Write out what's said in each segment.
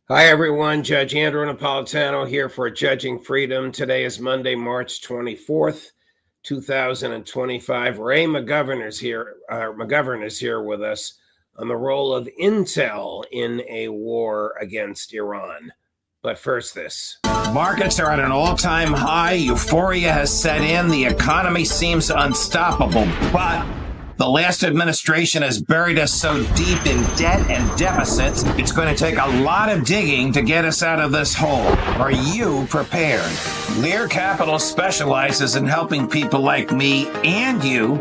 Hi, everyone. Judge Andrew Napolitano here for Judging Freedom. Today is Monday, March 24th, 2025. Ray McGovern is here with us on the role of intel in a war against Iran. But first, this. Markets are at an all-time high. Euphoria has set in. The economy seems unstoppable, but the last administration has buried us so deep in debt and deficits, it's going to take a lot of digging to get us out of this hole. Are you prepared? Lear Capital specializes in helping people like me and you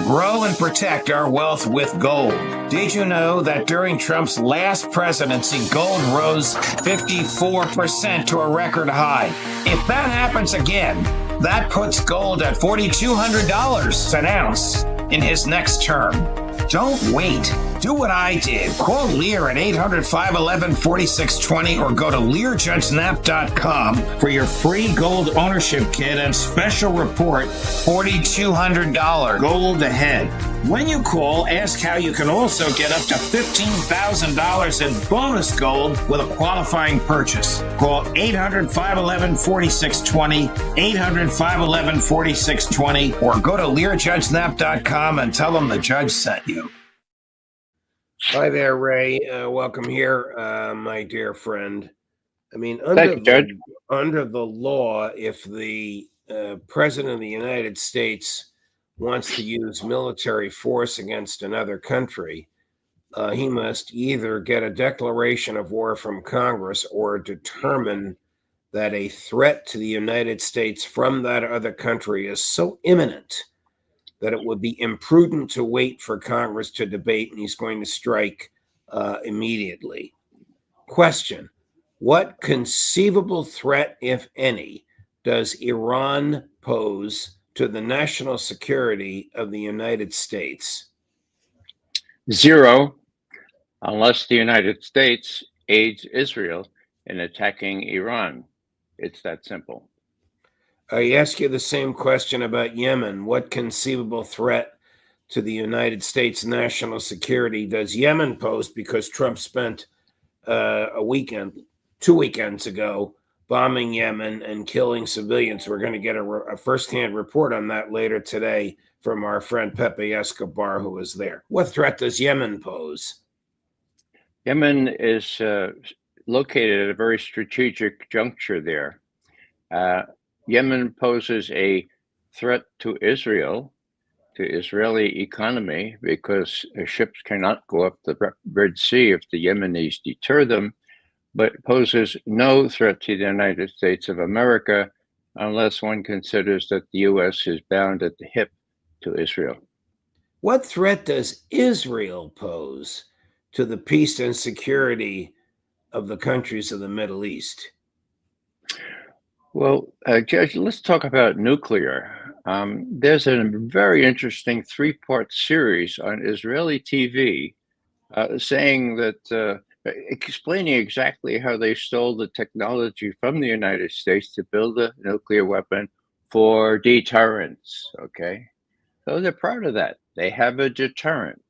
grow and protect our wealth with gold. Did you know that during Trump's last presidency, gold rose 54% to a record high? If that happens again, that puts gold at $4,200 an ounce in his next term. Don't wait. Do what I did. Call Lear at 800-511-4620 or go to LearJudgeNap.com for your free gold ownership kit and special report, $4,200 gold ahead. When you call, ask how you can also get up to $15,000 in bonus gold with a qualifying purchase. Call 800-511-4620, 800-511-4620, or go to LearJudgeNap.com and tell them the judge sent you. Hi there, Ray. Welcome here, my dear friend. I mean, Thank you, Judge. Under the law, if the President of the United States wants to use military force against another country, he must either get a declaration of war from Congress or determine that a threat to the United States from that other country is so imminent that it would be imprudent to wait for Congress to debate, and he's going to strike immediately. Question: what conceivable threat, if any, does Iran pose to the national security of the United States? Zero, unless the United States aids Israel in attacking Iran. It's that simple. I ask you the same question about Yemen. What conceivable threat to the United States national security does Yemen pose? Because Trump spent 2 weekends ago, bombing Yemen and killing civilians. We're going to get a firsthand report on that later today from our friend Pepe Escobar, who is there. What threat does Yemen pose? Yemen is located at a very strategic juncture there. Yemen poses a threat to Israel, to Israeli economy, because ships cannot go up the Red Sea if the Yemenis deter them, but poses no threat to the United States of America unless one considers that the U.S. is bound at the hip to Israel. What threat does Israel pose to the peace and security of the countries of the Middle East? Well, Judge, let's talk about nuclear. There's a very interesting 3-part series on Israeli TV saying that, explaining exactly how they stole the technology from the United States to build a nuclear weapon for deterrence, okay? So they're proud of that. They have a deterrent.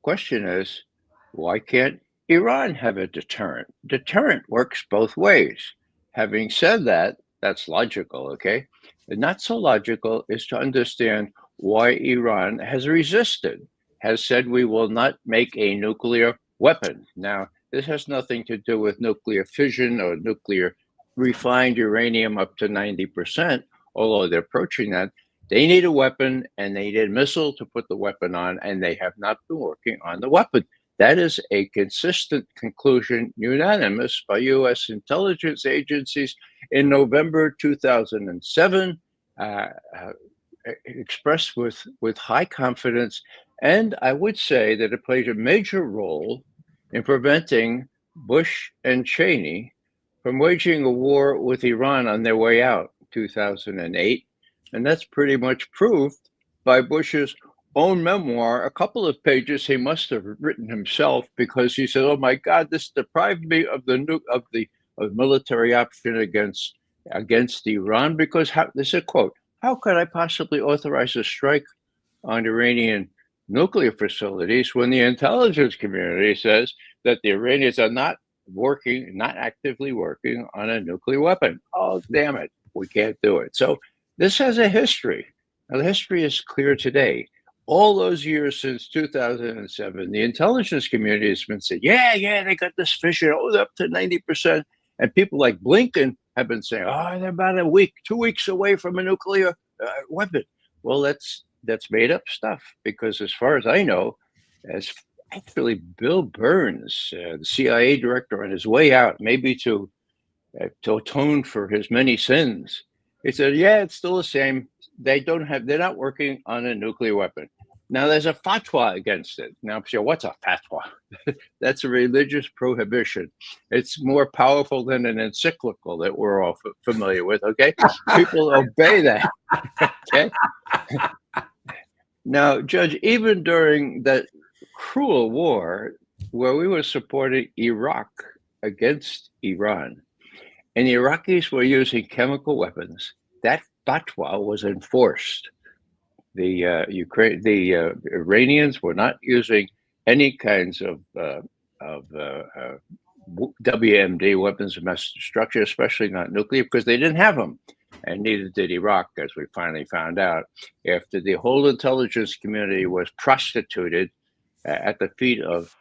Question is, why can't Iran have a deterrent? Deterrent works both ways. Having said that, that's logical, okay? And not so logical is to understand why Iran has resisted, has said we will not make a nuclear weapon. Now, this has nothing to do with nuclear fission or nuclear refined uranium up to 90%, although they're approaching that. They need a weapon and they need a missile to put the weapon on, and they have not been working on the weapon. That is a consistent conclusion, unanimous by U.S. intelligence agencies in November 2007, expressed with high confidence. And I would say that it played a major role in preventing Bush and Cheney from waging a war with Iran on their way out in 2008. And that's pretty much proved by Bush's own memoir, a couple of pages he must have written himself, because he said, "Oh my God, this deprived me of the military option against Iran." Because this is a quote: "How could I possibly authorize a strike on Iranian nuclear facilities when the intelligence community says that the Iranians are not working, not actively working on a nuclear weapon. Oh, damn it, we can't do it. So this has a history. Now, the history is clear today. All those years since 2007, the intelligence community has been saying, yeah, they got this fission, up to 90%. And people like Blinken have been saying, oh, they're about a week, 2 weeks away from a nuclear weapon. Well, that's made up stuff, because as far as I know, as actually Bill Burns, the CIA director, on his way out, maybe to atone for his many sins, he said, yeah, it's still the same. They're not working on a nuclear weapon. Now, there's a fatwa against it. Now, so what's a fatwa? That's a religious prohibition. It's more powerful than an encyclical that we're all familiar with, okay? People obey that, okay? Now, Judge, even during that cruel war where we were supporting Iraq against Iran, and the Iraqis were using chemical weapons, that fatwa was enforced. The Iranians were not using any kinds of WMD, weapons of mass destruction, especially not nuclear, because they didn't have them, and neither did Iraq, as we finally found out after the whole intelligence community was prostituted at the feet of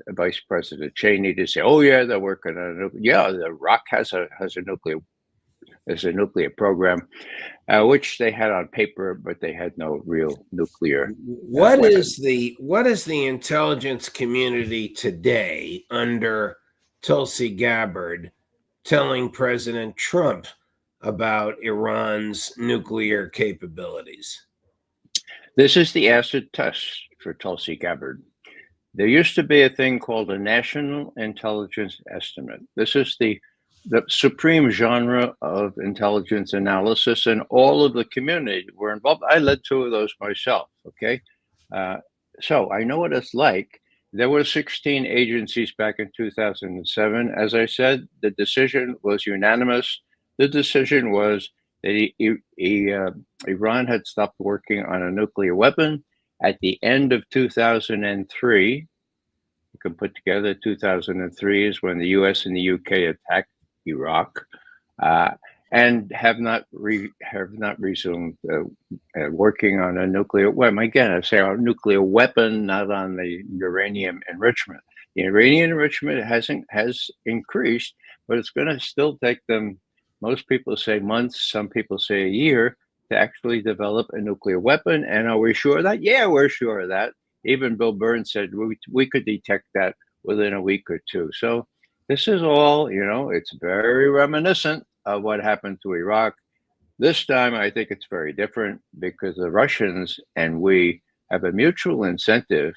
Vice President Cheney to say, "Oh yeah, they're working on a nuclear." Yeah, Iraq has a nuclear program, which they had on paper, but they had no real nuclear. What is the intelligence community today under Tulsi Gabbard telling President Trump about Iran's nuclear capabilities? This is the acid test for Tulsi Gabbard. There used to be a thing called a National Intelligence Estimate. This is the supreme genre of intelligence analysis, and all of the community were involved. I led 2 of those myself, okay? So I know what it's like. There were 16 agencies back in 2007. As I said, the decision was unanimous. The decision was that Iran had stopped working on a nuclear weapon. At the end of 2003, you can put together 2003 is when the US and the UK attacked Iraq, and have not resumed working on a nuclear weapon. Again, I say a nuclear weapon, not on the uranium enrichment. The uranium enrichment has increased, but it's going to still take them, most people say months, some people say a year, to actually develop a nuclear weapon. And are we sure of that? Yeah, we're sure of that. Even Bill Burns said we could detect that within a week or 2. So this is all, it's very reminiscent of what happened to Iraq. This time, I think it's very different, because the Russians and we have a mutual incentive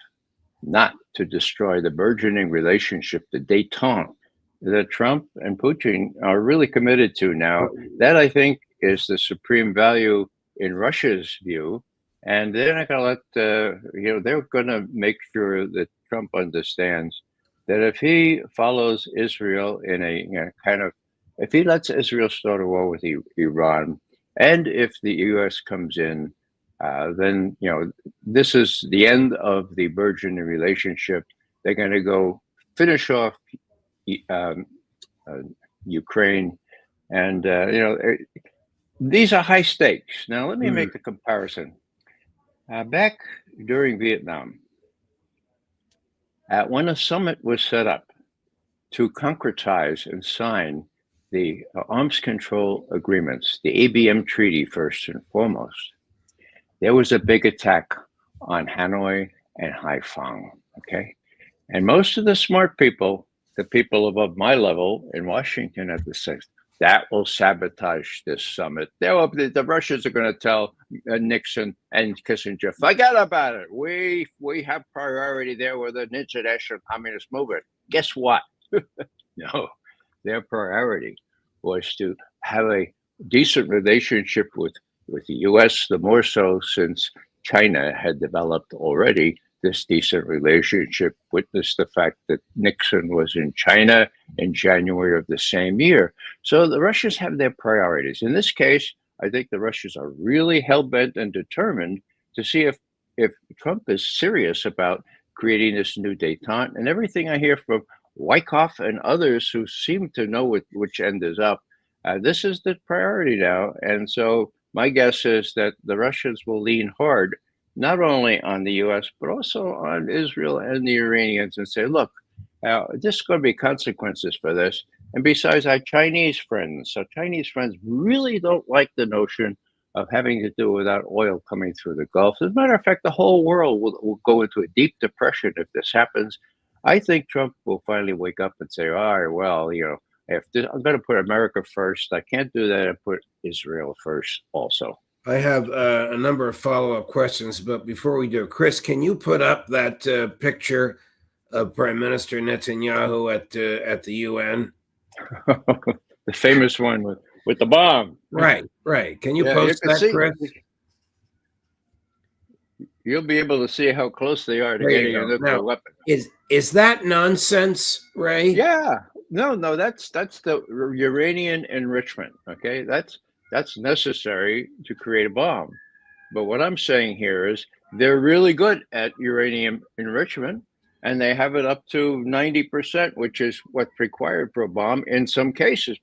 not to destroy the burgeoning relationship, the détente, that Trump and Putin are really committed to now. That, I think, is the supreme value in Russia's view. And they're not going to let, they're going to make sure that Trump understands that if he follows Israel in a if he lets Israel start a war with Iran, and if the U.S. comes in, then this is the end of the burgeoning relationship. They're going to go finish off Ukraine, and these are high stakes. Now, let me make a comparison. Back during Vietnam, when a summit was set up to concretize and sign the arms control agreements, the ABM Treaty first and foremost, there was a big attack on Hanoi and Haiphong, okay? And most of the smart people, the people above my level in Washington at the sixth, that will sabotage this summit. The Russians are going to tell Nixon and Kissinger, forget about it. We have priority there with the international communist movement. Guess what? No, their priority was to have a decent relationship with the U.S., the more so since China had developed already this decent relationship. Witness the fact that Nixon was in China in January of the same year. So the Russians have their priorities. In this case, I think the Russians are really hell-bent and determined to see if Trump is serious about creating this new détente. And everything I hear from Wyckoff and others who seem to know which end is up. This is the priority now. And so my guess is that the Russians will lean hard, not only on the US, but also on Israel and the Iranians and say, look, there's going to be consequences for this. And besides, our Chinese friends, so Chinese friends really don't like the notion of having to do without oil coming through the Gulf. As a matter of fact, the whole world will go into a deep depression if this happens. I think Trump will finally wake up and say, all right, well, if I'm going to put America first, I can't do that and put Israel first also. I have a number of follow-up questions, but before we do, Chris, can you put up that picture of Prime Minister Netanyahu at the UN? The famous one with the bomb. Right. Can you post that, Chris? You'll be able to see how close they are to getting a nuclear weapon. Is that nonsense, Ray? Yeah. No, that's the uranium enrichment. Okay, that's necessary to create a bomb. But what I'm saying here is they're really good at uranium enrichment, and they have it up to 90%, which is what's required for a bomb in some cases.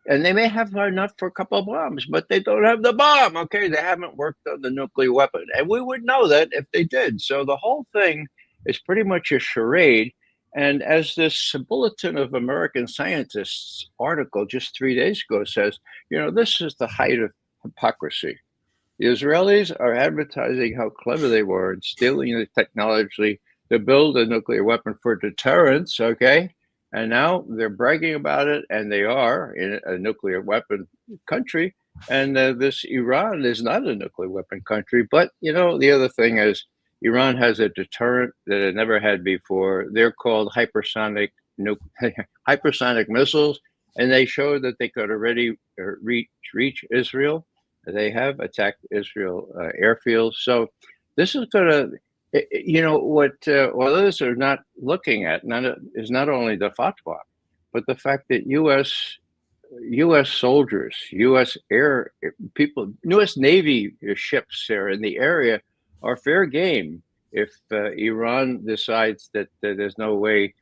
And they may have enough for a couple of bombs, but they don't have the bomb. Okay, they haven't worked on the nuclear weapon, and we would know that if they did. So the whole thing is pretty much a charade. And as this Bulletin of American Scientists article just 3 days ago says, this is the height of hypocrisy. The Israelis are advertising how clever they were in stealing the technology to build a nuclear weapon for deterrence, okay? And now they're bragging about it, and they are in a nuclear weapon country. And this Iran is not a nuclear weapon country. But, the other thing is, Iran has a deterrent that it never had before. They're called hypersonic missiles, and they showed that they could already reach Israel. They have attacked Israel airfields. So this is going to, what others are not looking at is not only the fatwa, but the fact that U.S. soldiers, U.S. air people, U.S. Navy ships there in the area are fair game if Iran decides that there's no way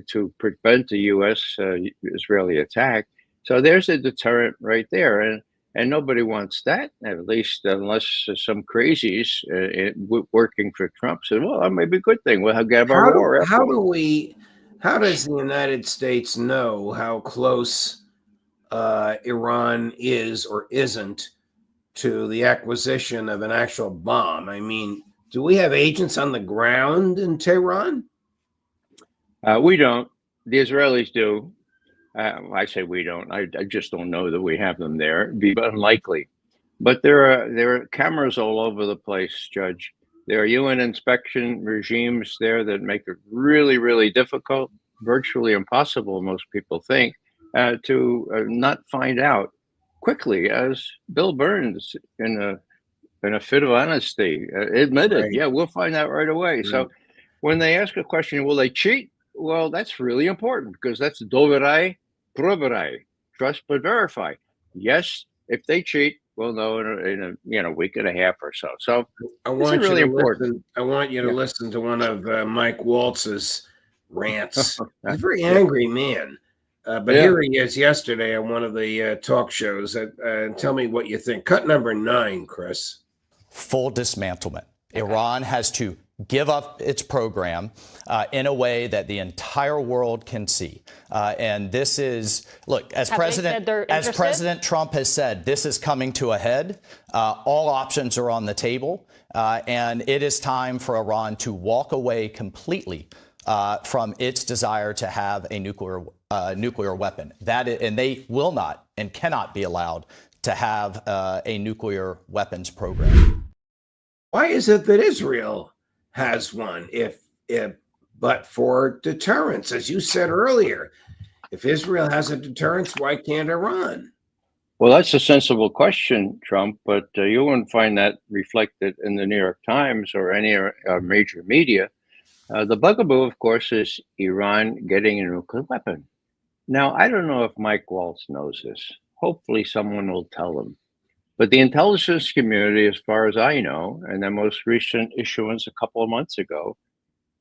to prevent a U.S. Israeli attack. So there's a deterrent right there, and nobody wants that, at least unless some crazies working for Trump said, "Well, that may be a good thing. We'll have our war." How does the United States know how close Iran is or isn't to the acquisition of an actual bomb? I mean, do we have agents on the ground in Tehran? We don't. The Israelis do. I say we don't. I just don't know that we have them there. It'd be unlikely. But there are cameras all over the place, Judge. There are UN inspection regimes there that make it really, really difficult, virtually impossible, most people think, to not find out quickly, as Bill Burns in a fit of honesty admitted, right. Yeah, we'll find out right away. Mm-hmm. So when they ask a question, will they cheat? Well, that's really important because that's doverai, proverai, trust but verify. Yes, if they cheat, we'll know in a week and a half or so. So I want really important. I want you to listen to one of Mike Waltz's rants. He's a very angry man. But here he is yesterday on one of the talk shows. Tell me what you think. Cut number 9, Chris. Full dismantlement. Iran has to give up its program in a way that the entire world can see. And this is, look, as President Trump has said, this is coming to a head. All options are on the table. And it is time for Iran to walk away completely from its desire to have a nuclear weapon. And they will not and cannot be allowed to have a nuclear weapons program. Why is it that Israel has one but for deterrence, as you said earlier? If Israel has a deterrence, why can't Iran? Well, that's a sensible question, Trump, but you won't find that reflected in the New York Times or any major media. The bugaboo, of course, is Iran getting a nuclear weapon. Now, I don't know if Mike Waltz knows this. Hopefully someone will tell him. But the intelligence community, as far as I know, and the most recent issuance a couple of months ago,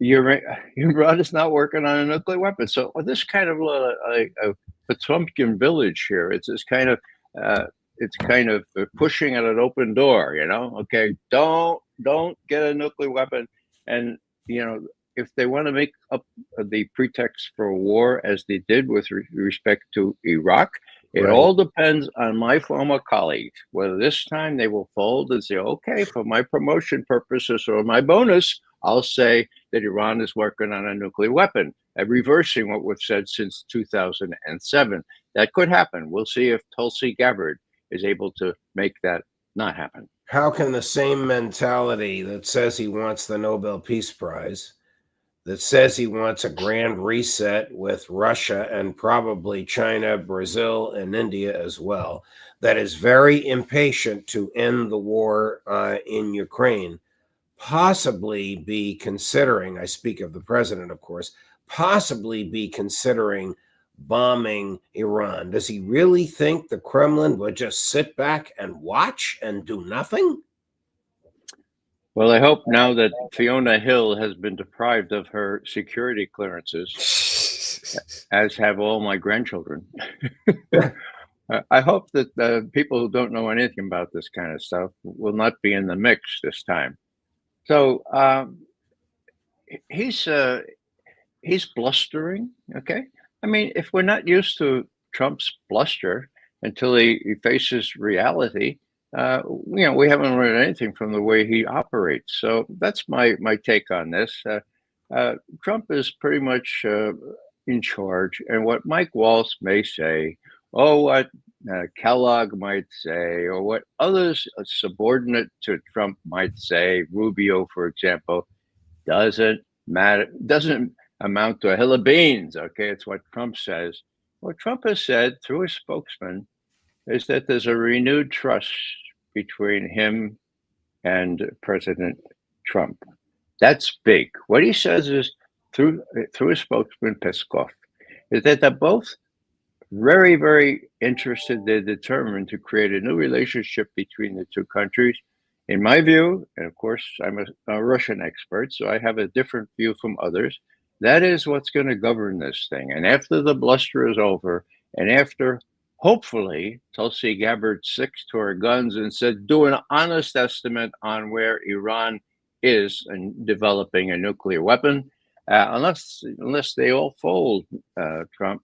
Iran is not working on a nuclear weapon. So this kind of a Potemkin village here. It's kind of pushing at an open door. Okay, don't get a nuclear weapon, and if they want to make up the pretext for war, as they did with respect to Iraq, it Right. all depends on my former colleagues, whether this time they will fold and say, okay, for my promotion purposes or my bonus, I'll say that Iran is working on a nuclear weapon, reversing what we've said since 2007. That could happen. We'll see if Tulsi Gabbard is able to make that not happen. How can the same mentality that says he wants the Nobel Peace Prize, that says he wants a grand reset with Russia and probably China, Brazil, and India as well, that is very impatient to end the war in Ukraine, possibly be considering, I speak of the president, of course, possibly be considering bombing Iran? Does he really think the Kremlin would just sit back and watch and do nothing? Well, I hope now that Fiona Hill has been deprived of her security clearances, as have all my grandchildren. I hope that people who don't know anything about this kind of stuff will not be in the mix this time. So he's blustering. Okay, I mean, if we're not used to Trump's bluster until he faces reality, we haven't learned anything from the way he operates. So that's my take on this. Trump is pretty much in charge, and what Mike Waltz may say, or what Kellogg might say, or what others subordinate to Trump might say, Rubio, for example, doesn't matter. Doesn't amount to a hill of beans. Okay, it's what Trump says. What Trump has said through his spokesman is that there's a renewed trust between him and President Trump. That's big. What he says is through his spokesman Peskov is that they're both very, very interested. They're determined to create a new relationship between the two countries. In my view, and of course, I'm a Russian expert, so I have a different view from others. That is what's going to govern this thing. And after the bluster is over, and after hopefully Tulsi Gabbard sticks to her guns and said, do an honest estimate on where Iran is in developing a nuclear weapon, unless they all fold, Trump.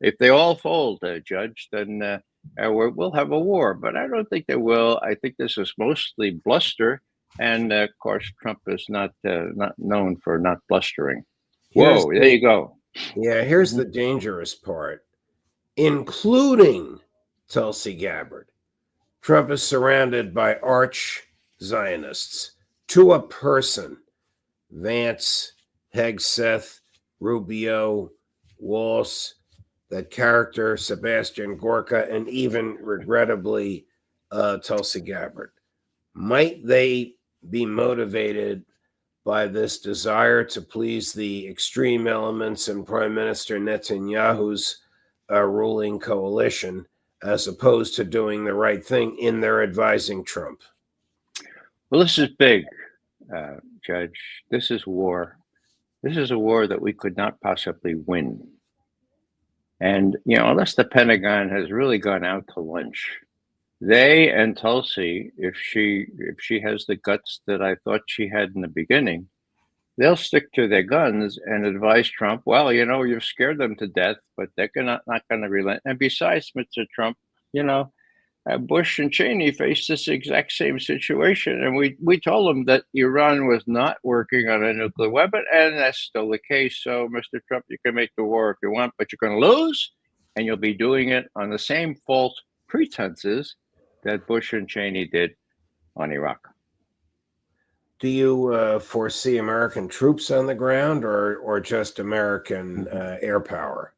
If they all fold, Judge, then we'll have a war. But I don't think they will. I think this is mostly bluster. And of course, Trump is not known for not blustering. Whoa, there you go. Yeah, here's the dangerous part. Including Tulsi Gabbard, Trump is surrounded by arch Zionists to a person. Vance, Hegseth, Rubio, Waltz, that character, Sebastian Gorka, and even, regrettably, Tulsi Gabbard. Might they be motivated by this desire to please the extreme elements in Prime Minister Netanyahu's ruling coalition, as opposed to doing the right thing in their advising Trump? Well, this is big, Judge. This is war. This is a war that we could not possibly win. And, unless the Pentagon has really gone out to lunch, they and Tulsi, if she has the guts that I thought she had in the beginning, they'll stick to their guns and advise Trump, well, you've scared them to death, but they're not going to relent. And besides, Mr. Trump, Bush and Cheney faced this exact same situation. And we told them that Iran was not working on a nuclear weapon, and that's still the case. So, Mr. Trump, you can make the war if you want, but you're going to lose, and you'll be doing it on the same false pretenses that Bush and Cheney did on Iraq. Do you foresee American troops on the ground or just American air power?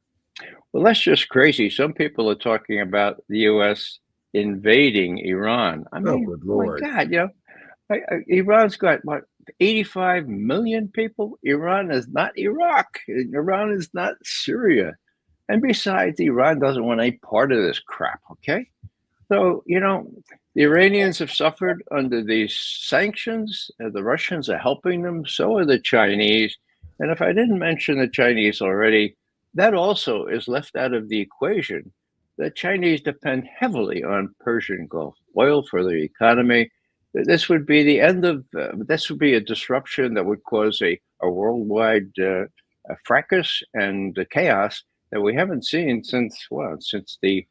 Well, that's just crazy. Some people are talking about the U.S. invading Iran. I mean, good Lord. My God, Iran's got, 85 million people? Iran is not Iraq. Iran is not Syria. And besides, Iran doesn't want any part of this crap, okay? So, The Iranians have suffered under these sanctions. The Russians are helping them. So are the Chinese. And if I didn't mention the Chinese already, that also is left out of the equation. The Chinese depend heavily on Persian Gulf oil for their economy. This would be the end of, this would be a disruption that would cause a worldwide fracas and chaos that we haven't seen since, well, since the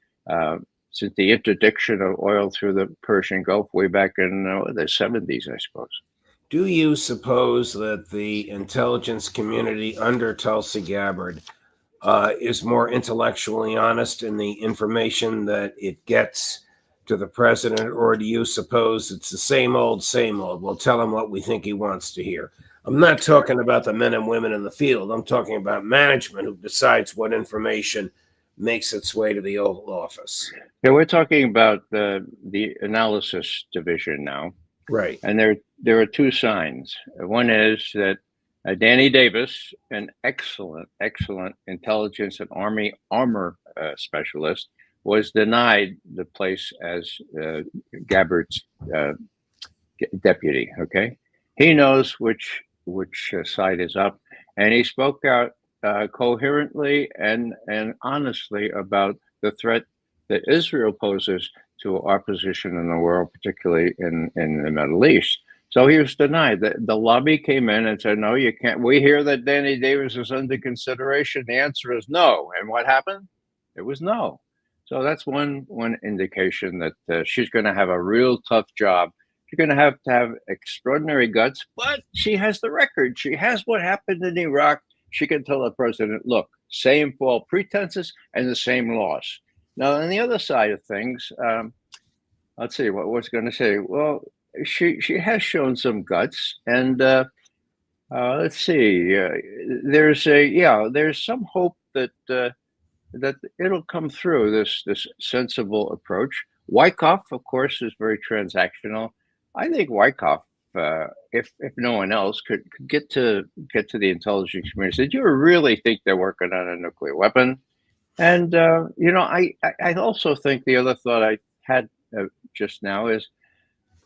interdiction of oil through the Persian Gulf way back in the 70s, I suppose. Do you suppose that the intelligence community under Tulsi Gabbard is more intellectually honest in the information that it gets to the president, or do you suppose it's the same old, same old? We'll tell him what we think he wants to hear. I'm not talking about the men and women in the field. I'm talking about management who decides what information makes its way to the Oval Office. Yeah, we're talking about the analysis division now. Right. And there are two signs. One is that Danny Davis, an excellent intelligence and armor specialist, was denied the place as Gabbard's deputy. Okay, he knows which side is up, and he spoke out coherently and honestly about the threat that Israel poses to our position in the world, particularly in the Middle East. So he was denied. The lobby came in and said, no, you can't. We hear that Danny Davis is under consideration. The answer is no. And what happened? It was no. So that's one indication that she's going to have a real tough job. She's going to have extraordinary guts, but she has the record. She has what happened in Iraq. She can tell the president, look, same false pretenses and the same loss. Now, on the other side of things, let's see what was going to say. Well, she has shown some guts, and let's see. There's some hope that that it'll come through this sensible approach. Wyckoff, of course, is very transactional. I think Wyckoff, if no one else, could get to the intelligence community. Said, you really think they're working on a nuclear weapon? And I also think the other thought I had just now is,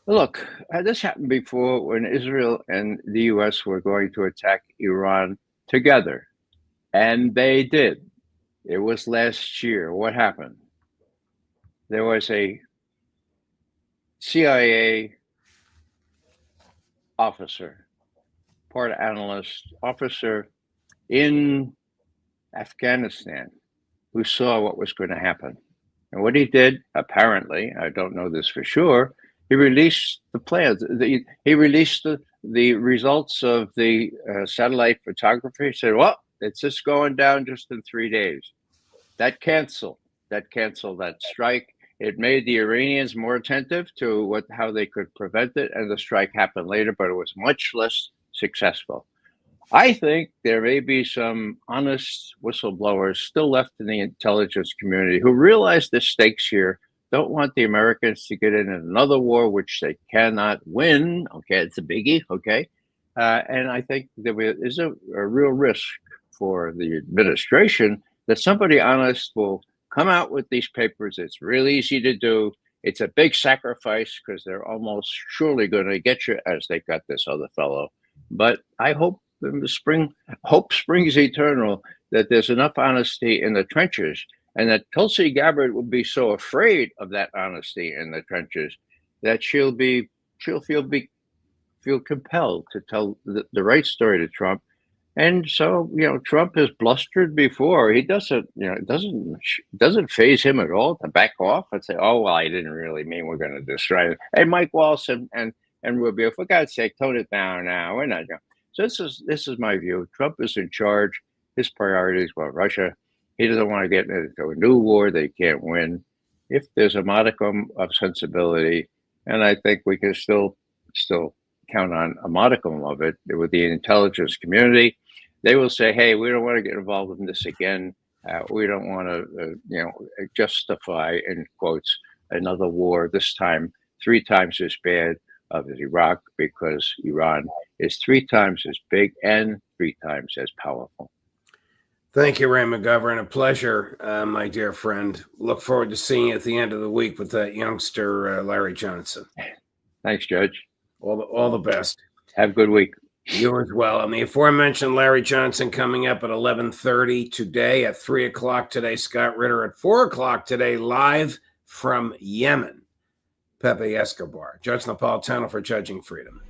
look, this happened before when Israel and the U.S. were going to attack Iran together, and they did. It was last year. What happened? There was a CIA officer, part analyst, officer in Afghanistan who saw what was going to happen. And what he did, apparently, I don't know this for sure, he released the plans. He released the results of the satellite photography. He said, well, it's just going down just in 3 days. That canceled that strike. It made the Iranians more attentive to how they could prevent it, and the strike happened later, but it was much less successful. I think there may be some honest whistleblowers still left in the intelligence community who realize the stakes here, don't want the Americans to get in another war, which they cannot win. Okay, it's a biggie. Okay. And I think there is a real risk for the administration that somebody honest will come out with these papers. It's real easy to do. It's a big sacrifice because they're almost surely going to get you, as they got this other fellow. But I hope in the spring, hope springs eternal, that there's enough honesty in the trenches, and that Tulsi Gabbard will be so afraid of that honesty in the trenches that she'll feel compelled to tell the right story to Trump. And so, Trump has blustered before. He doesn't, it doesn't faze him at all to back off and say, oh, well, I didn't really mean we're going to destroy it. Hey, Mike Waltz and Rubio, for God's sake, tone it down now. We're not going. So this is my view. Trump is in charge. His priorities were Russia. He doesn't want to get into a new war that he can't win. If there's a modicum of sensibility, and I think we can still count on a modicum of it with the intelligence community, they will say, hey, we don't want to get involved in this again. We don't want to, justify, in quotes, another war, this time 3 times as bad of Iraq, because Iran is 3 times as big and 3 times as powerful. Thank you, Ray McGovern. A pleasure, my dear friend. Look forward to seeing you at the end of the week with that youngster, Larry Johnson. Thanks, Judge. All the best. Have a good week. You as well. And the aforementioned Larry Johnson coming up at 11:30 today, at 3 o'clock today, Scott Ritter at 4 o'clock today, live from Yemen, Pepe Escobar. Judge Napolitano for Judging Freedom.